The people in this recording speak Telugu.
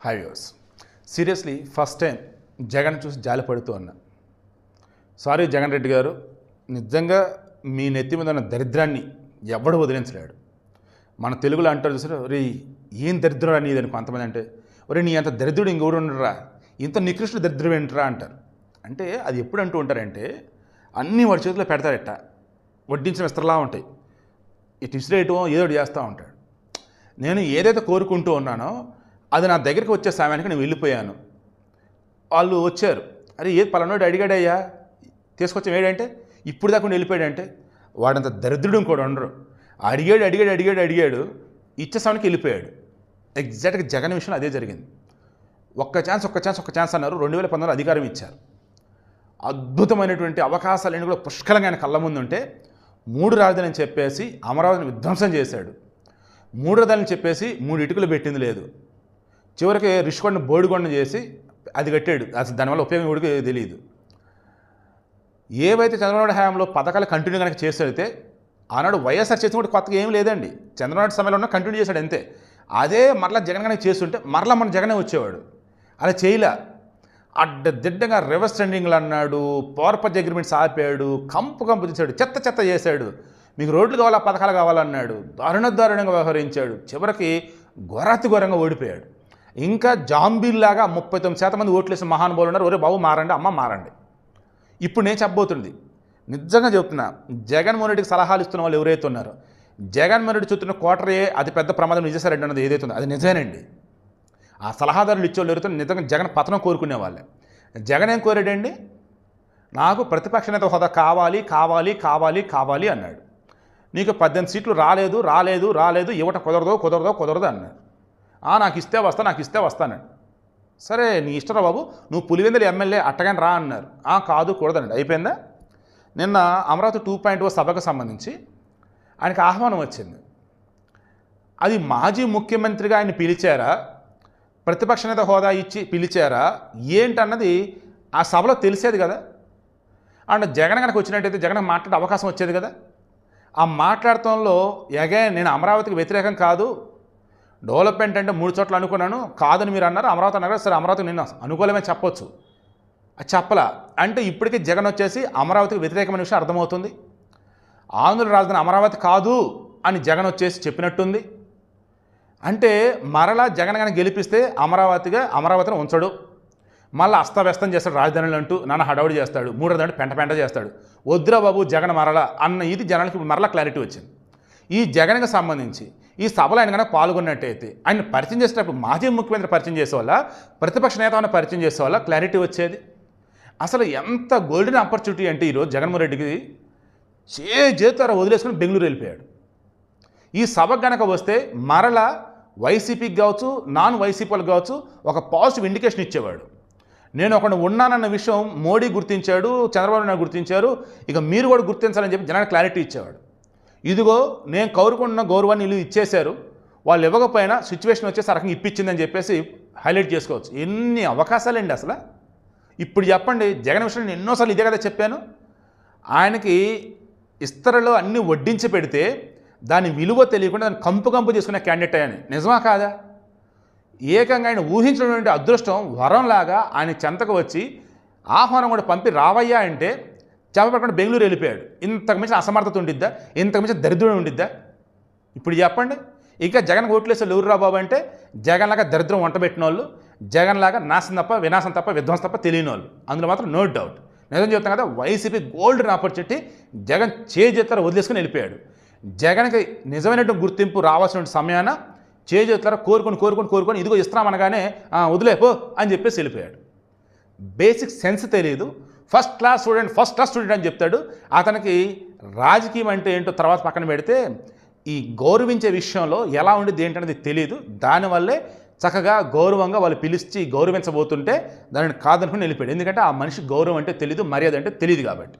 High viewers, seriously first time Jagan చూసి జాలి పడుతూ ఉన్నా. సారీ జగన్ రెడ్డి గారు, నిజంగా మీ నెత్తి మీద ఉన్న దరిద్రాన్ని ఎవడు వదిలించలేడు. మన తెలుగులో అంటారు చూసారు, రే ఏం దరిద్రం అనేది అని కొంతమంది అంటే, ఒరే నీ అంత దరిద్రుడు ఇంకెవడు ఉండరా, ఇంత నికృష్ట దరిద్రం ఏంటరా అంటారు. అంటే అది ఎప్పుడు అంటూ ఉంటారంటే, అన్నీ వాడి చేతిలో పెడతారట, వడ్డించిన విస్తరలా ఉంటాయి, ఇటు ఇసిరేయటం ఏదో ఒకటి చేస్తూ ఉంటాడు. నేను ఏదైతే కోరుకుంటూ ఉన్నానో అది నా దగ్గరికి వచ్చే సమయానికి నేను వెళ్ళిపోయాను. వాళ్ళు వచ్చారు, అరే ఏది పలానాడు అడిగాడయ్యా తీసుకొచ్చాం ఏడంటే, ఇప్పుడు దాకా వెళ్ళిపోయాడంటే, వాడంత దరిద్రుడు కూడా ఉండరు. అడిగాడు ఇచ్చే సమయానికి వెళ్ళిపోయాడు. ఎగ్జాక్ట్గా జగన్ విషయంలో అదే జరిగింది. ఒక్క ఛాన్స్ అన్నారు. 2019 అధికారం ఇచ్చారు. అద్భుతమైనటువంటి అవకాశాలన్నీ కూడా పుష్కలంగా ఆయన కళ్ళ ముందు ఉంటే 3 రాజధాని చెప్పేసి అమరావతిని విధ్వంసం చేశాడు. 3 రాజధాని చెప్పేసి 3 ఇటుకలు పెట్టింది లేదు. చివరికి రిషికొండ బోడికొండ చేసి అది కట్టాడు. అసలు దానివల్ల ఉపయోగం కూడా తెలియదు. ఏవైతే చంద్రబాబు హయాంలో పథకాలు కంటిన్యూ కనుక చేస్తే, ఆనాడు వైఎస్ఆర్ చేసిన కూడా కొత్తగా ఏం లేదండి. చంద్రబాబు సమయంలో ఉన్న కంటిన్యూ చేశాడు అంతే. అదే మరలా జగన్ కనుక చేస్తుంటే మరలా మన జగనే వచ్చేవాడు. అలా చేయలే. అడ్డదిడ్డంగా రివర్స్ ట్రెండింగ్లు అన్నాడు, పవర్పజ్ అగ్రిమెంట్స్ ఆపాడు, కంపు చేశాడు, చెత్త చేశాడు. మీకు రోడ్లు కావాలా, పథకాలు కావాలన్నాడు, దారుణంగా వ్యవహరించాడు. చివరికి ఘోరంగా ఓడిపోయాడు. ఇంకా జాంబీల్లాగా 39% మంది ఓట్లు వేసిన మహానుభావులు ఉన్నారు. ఒరే బాబు మారండి, అమ్మ మారండి. ఇప్పుడు నేను చెప్పబోతుంది, నిజంగా చెప్తున్నా, జగన్మోహన్ రెడ్డికి సలహాలు ఇస్తున్న వాళ్ళు ఎవరైతే ఉన్నారో, జగన్మోహన్ రెడ్డి చూస్తున్న కోటరే అతి పెద్ద ప్రమాదం విజయసాయిరెడ్డి అన్నది ఏదైతే ఉందో అది నిజమేనండి. ఆ సలహాదారులు ఇచ్చేవాళ్ళు ఎవరైతే నిజంగా జగన్ పతనం కోరుకునే వాళ్ళే. జగన్ ఏం కోరాడండి, నాకు ప్రతిపక్ష నేత హోదా కావాలి అన్నాడు. నీకు 18 సీట్లు రాలేదు, ఇవ్వటం కుదరదు అన్నాడు. నాకు ఇస్తే వస్తానండి. సరే నీ ఇష్టరా బాబు, నువ్వు పులివెందుల ఎమ్మెల్యే అట్టగాని రా అన్నారు. కాదు కూడదండి. అయిపోయిందా? నిన్న అమరావతి 2.0 సభకు సంబంధించి ఆయనకు ఆహ్వానం వచ్చింది. అది మాజీ ముఖ్యమంత్రిగా ఆయన పిలిచారా, ప్రతిపక్ష నేత హోదా ఇచ్చి పిలిచారా ఏంటన్నది ఆ సభలో తెలిసేది కదా. అండ్ జగన్ కనుక వచ్చినట్టయితే జగన్ మాట్లాడే అవకాశం వచ్చేది కదా. ఆ మాట్లాడటంలో నేను అమరావతికి వ్యతిరేకం కాదు, డెవలప్మెంట్ అంటే 3 చోట్ల అనుకున్నాను, కాదని మీరు అన్నారు, అమరావతి అన్నారు. సరే అమరావతికి నిన్న అనుకూలమే చెప్పొచ్చు, అది చెప్పలా అంటే ఇప్పటికీ జగన్ వచ్చేసి అమరావతికి వ్యతిరేకమైన విషయం అర్థమవుతుంది. ఆంధ్ర రాజధాని అమరావతి కాదు అని జగన్ వచ్చేసి చెప్పినట్టుంది. అంటే మరలా జగన్ కానీ గెలిపిస్తే అమరావతిని ఉంచడు, మళ్ళీ అస్తవ్యస్తం చేస్తాడు రాజధానులు అంటూ నాన్న హడావుడి చేస్తాడు, 3 రాజధాని పెంట చేస్తాడు. వద్దురా బాబు జగన్ మరలా అన్న ఇది జనాలకి మరలా క్లారిటీ వచ్చింది. ఈ జగన్కి సంబంధించి ఈ సభలో ఆయన కనుక పాల్గొన్నట్టయితే ఆయన పరిచయం చేసేటప్పుడు మాజీ ముఖ్యమంత్రి పరిచయం చేసేవాళ్ళ, ప్రతిపక్ష నేతను పరిచయం చేసేవాళ్ళ క్లారిటీ అసలు ఎంత గోల్డెన్ ఆపర్చునిటీ అంటే ఈరోజు జగన్మోహన్ రెడ్డికి చేతులారా వదిలేసుకుని బెంగళూరు వెళ్ళిపోయాడు. ఈ సభకు కనుక వస్తే మరలా వైసీపీకి కావచ్చు, నాన్ వైసీపీ వాళ్ళకి కావచ్చు ఒక పాజిటివ్ ఇండికేషన్ ఇచ్చేవాడు. నేను ఒకడు ఉన్నానన్న విషయం మోడీ గుర్తించాడు, చంద్రబాబు నాయుడు గుర్తించారు, ఇక మీరు కూడా గుర్తించాలని చెప్పి జనానికి క్లారిటీ ఇచ్చేవాడు. ఇదిగో నేను కోరుకున్న గౌరవాన్ని వీళ్ళు ఇచ్చేశారు, వాళ్ళు ఇవ్వకపోయినా సిచ్యువేషన్ వచ్చేసి ఆ రకంగా ఇప్పించిందని చెప్పేసి హైలైట్ చేసుకోవచ్చు. ఎన్ని అవకాశాలండి అసలు. ఇప్పుడు చెప్పండి, జగన్ విషయంలో నేను ఎన్నోసార్లు ఇదే కదా చెప్పాను. ఆయనకి ఇస్తరలో అన్నీ వడ్డించి పెడితే దాని విలువ తెలియకుండా దాన్ని కంపు చేసుకునే క్యాండిడేట్ అయ్యాను. నిజమా కాదా? ఏకంగా ఆయన ఊహించినటువంటి అదృష్టం వరంలాగా ఆయన చెంతకు వచ్చి ఆహ్వానం కూడా పంపి రావయ్యా అంటే చెప్పకుండా బెంగళూరు వెళ్ళిపోయాడు. ఇంతకు మించిన అసమర్థత ఉండిద్దా, ఇంతకు మించిన దరిద్రం ఉండిద్దా? ఇప్పుడు చెప్పండి. ఇంకా జగన్ ఓట్లేసే ఎవరురా బాబు అంటే జగన్లాగా దరిద్రం వంటబెట్టిన వాళ్ళు, జగన్లాగా వినాశం తప్ప విధ్వంసం తప్ప తెలియని వాళ్ళు, అందులో మాత్రం నో డౌట్. నిజం చెప్తాం కదా, వైసీపీ గోల్డెన్ ఆపర్చునిటీ జగన్ చేజెత్తారా వదిలేసుకుని వెళ్ళిపోయాడు. జగన్కి నిజమైనటువంటి గుర్తింపు రావాల్సిన సమయాన చేజెత్తారా కోరుకొని ఇదిగో ఇస్తున్నామనగానే వదిలేపో అని చెప్పేసి వెళ్ళిపోయాడు. బేసిక్ సెన్స్ తెలియదు. ఫస్ట్ క్లాస్ స్టూడెంట్ అని చెప్తాడు. అతనికి రాజకీయం అంటే ఏంటో తర్వాత పక్కన పెడితే ఈ గౌరవించే విషయంలో ఎలా ఉండేది ఏంటనేది తెలియదు. దానివల్లే చక్కగా గౌరవంగా వాళ్ళు పిలిచి గౌరవించబోతుంటే దానిని కాదనుకుని వెళ్ళిపోయాడు. ఎందుకంటే ఆ మనిషి గౌరవం అంటే తెలీదు, మర్యాద అంటే తెలియదు కాబట్టి.